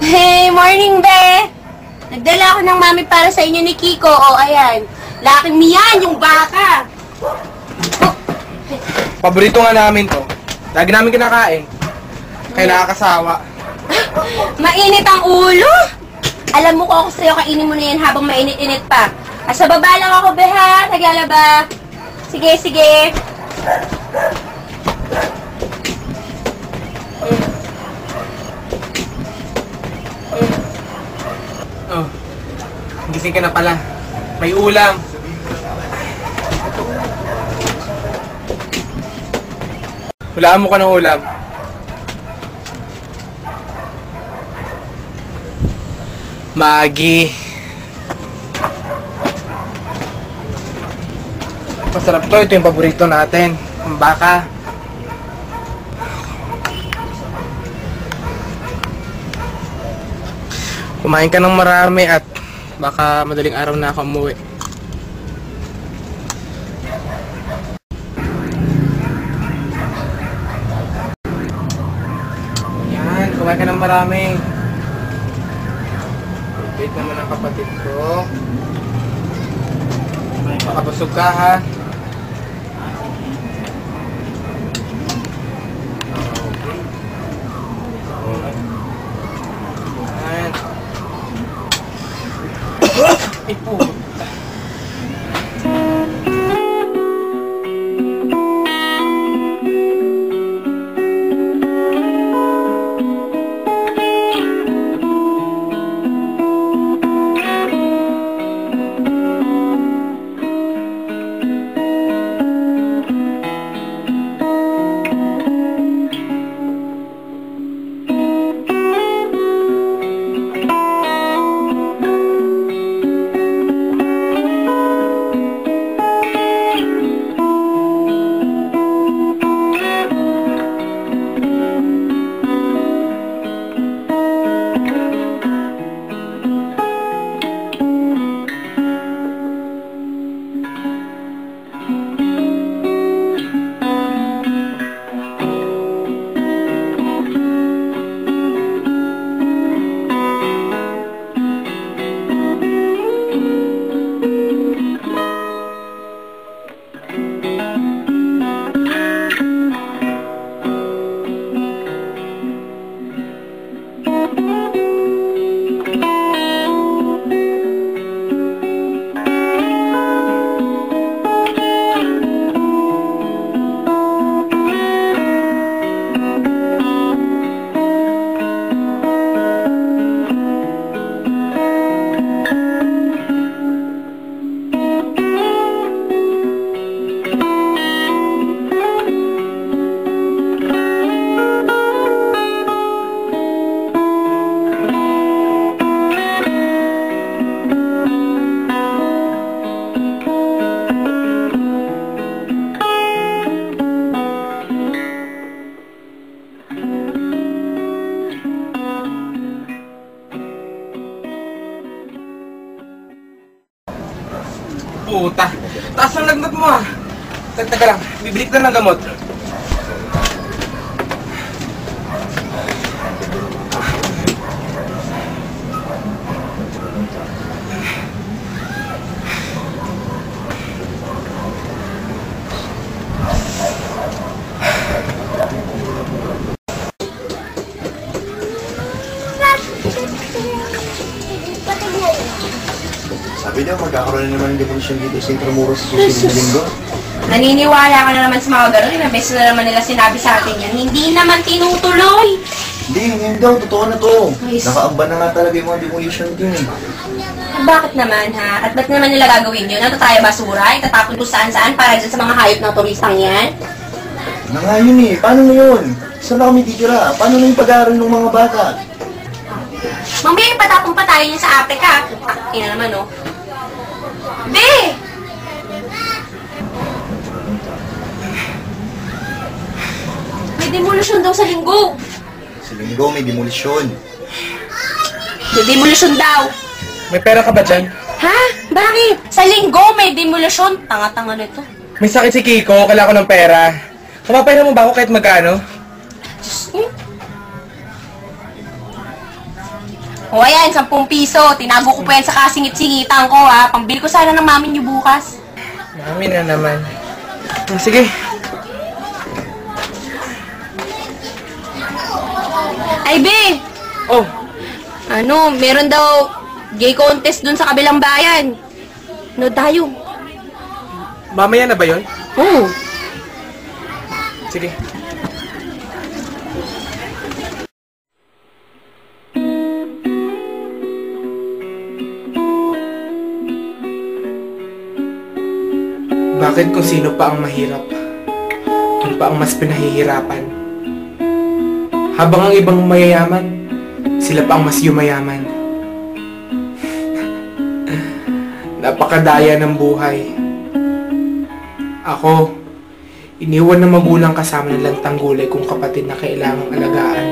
Hey, morning, be! Nagdala ako ng mami para sa inyo ni Kiko. O, ayan. Laking miyan, yung baka. Paborito nga namin to. Lagi namin kinakain. Kaya nakakasawa. Mainit ang ulo. Alam mo ko ako sa'yo, kainin mo na yan habang mainit-init pa. Sa baba lang ako, be, ha? Naglalaba. Sige, sige. Oh, gising ka na pala. May ulam. Hulaan mo ka ng ulam. Maggi. Masarap to. Ito yung paborito natin. Ang baka. Kumain ka ng marami at baka madaling araw na ako umuwi. Yan, kumain ka ng marami. Wait naman ang kapatid ko. Makabusog ka, ha? Ay po. Puta, taas ang lagnat mo, ha? Teka lang, bibili ka ng gamot. Sabi daw, magkakaroon na naman ng demolisyon dito sa Intramuros sa susunod na linggo. Naniniwala ka na naman sa mga gano'n. Ilang beses na naman nila sinabi sa atin yan. Hindi naman tinutuloy. Hindi, yun daw, totoo na to. Nice. Nakaamba na nga talaga yung mga demolition din. Bakit naman, ha? At ba't naman nila gagawin yun? Ano tayo basura? Itatapon kung saan-saan para dyan sa mga hayop ng turistang yan? Na nga yun eh, paano na yun? Saan na kami titira? Paano na yung pag-aaral ng mga bata? Mamaya ipatapon pa tayo niya sa Africa. Ina naman, oh. Be! May demolisyon daw sa linggo. Sa linggo may demolisyon. May demolisyon daw. May pera ka ba dyan? Ha? Bakit? Sa linggo may demolisyon. Tanga-tanga nito. May sakit si Kiko, kailangan ko ng pera. Kapapera mo ba ako kahit magkano? O ayan, 10 piso. Tinago ko pa yan sa kasingit-singitan ko, ha. Pambili ko sana ng mami niyo bukas. Mami na naman. Sige. Ay, be! Oh, Meron daw gay contest dun sa kabilang bayan. No, tayo. mamaya na ba yun? Oo. Sige. Bakit kung sino pa ang mahirap, yun pa ang mas pinahihirapan? Habang ang ibang mayayaman, sila pa ang mas yumayaman. Napakadaya ng buhay. Ako, iniwan ng magulang kasama ng lantang gulay kong kapatid na kailangang alagaan.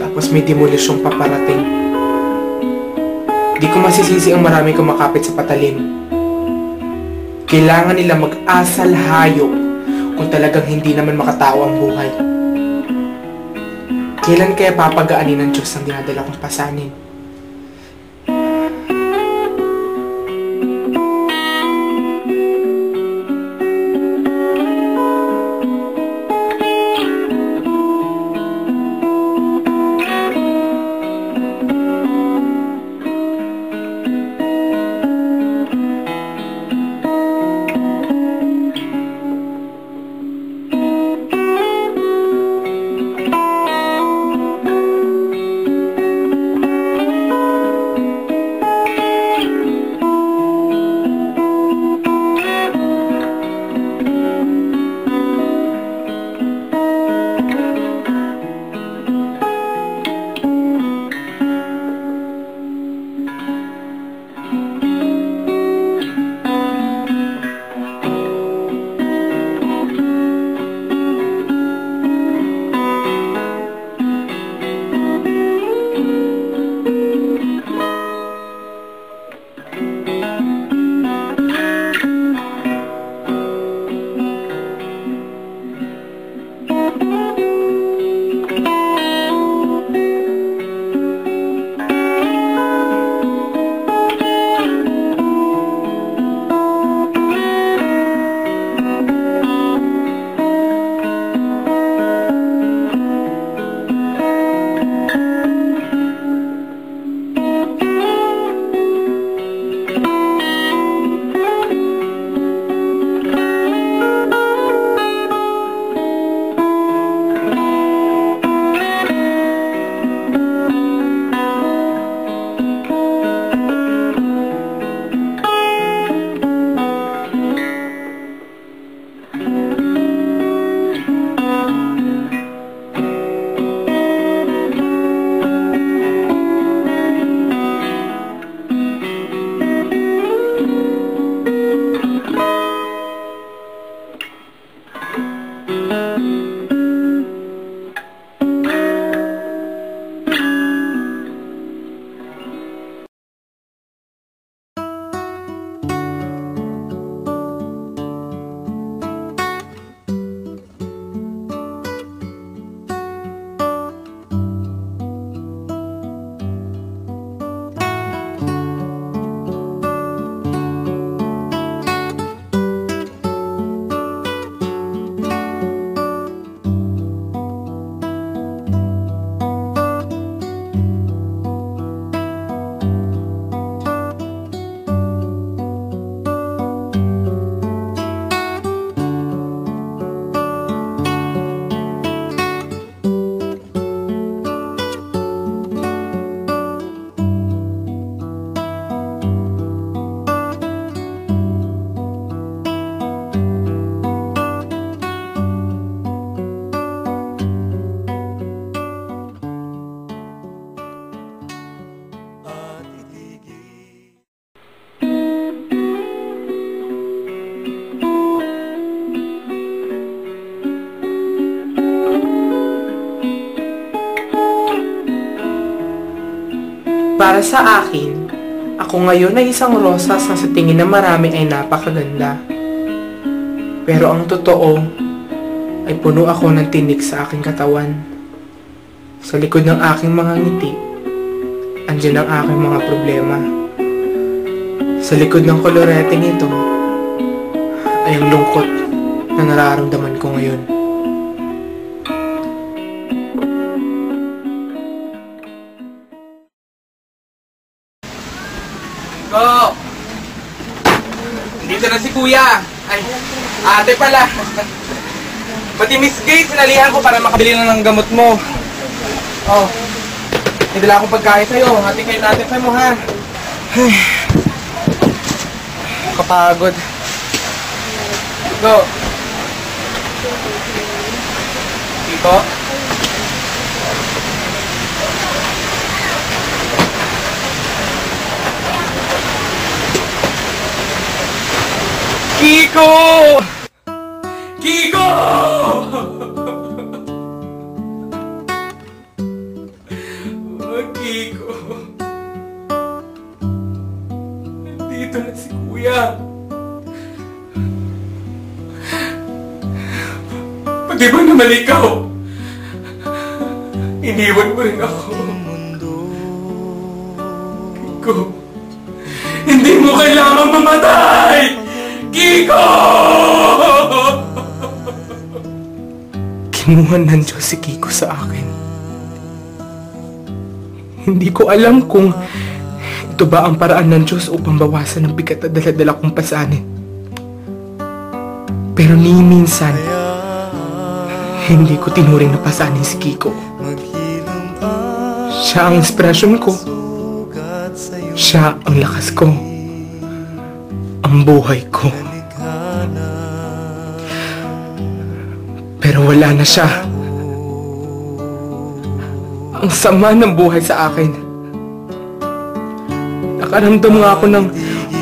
Tapos may demolisyong paparating. Di ko masisisi ang marami kumakapit sa patalim. Kailangan nila mag-asal hayop kung talagang hindi naman makatao ang buhay. Kailan kaya papagaanin ng Diyos ang dinadala kong pasanin? Para sa akin, ako ngayon ay isang rosas na sa tingin ng marami ay napakaganda. Pero ang totoo ay puno ako ng tinik sa aking katawan. Sa likod ng aking mga ngiti andyan ang aking mga problema. Sa likod ng koloreteng ito ay ang lungkot na nararamdaman ko ngayon. Go! Dito na si Kuya. Ay, ate pala. Pati Miss Gay, sinalihan ko para makabili na ng gamot mo. Oh, nidala akong pagkain sa'yo. Hati kayo natin sa mo, ha? Ay, kapagod. Go! Dito. Kiko! Kiko! Oh, Kiko. Nandito na si Kuya. Pati ba naman ikaw? Iniwan mo rin ako. Kiko, hindi mo kailangan mamatay! Kiko! Kinuha ng Diyos si Kiko sa akin. Hindi ko alam kung ito ba ang paraan ng Diyos upang bawasan ang bigat at dala-dala kong pasanin. Pero ni minsan, hindi ko tinuring na pasanin si Kiko. Siya ang inspirasyon ko. Siya ang lakas ko. Ang buhay ko. Pero wala na siya. Ang sama ng buhay sa akin. Nakaramdam nga ako ng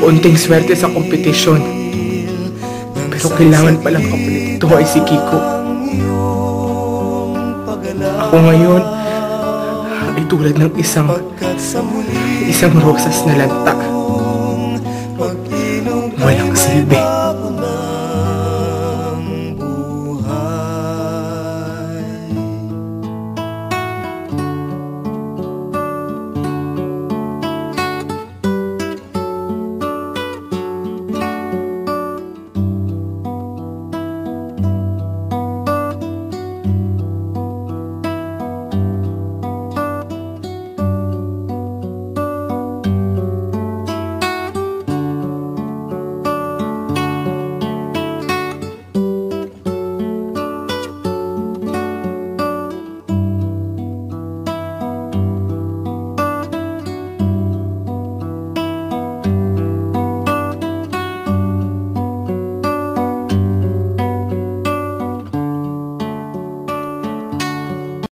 unting swerte sa kompetisyon. Pero kailangan palang kapalit ito ay si Kiko. Ako ngayon ay tulad ng isang rosas na lanta. Walang silbi.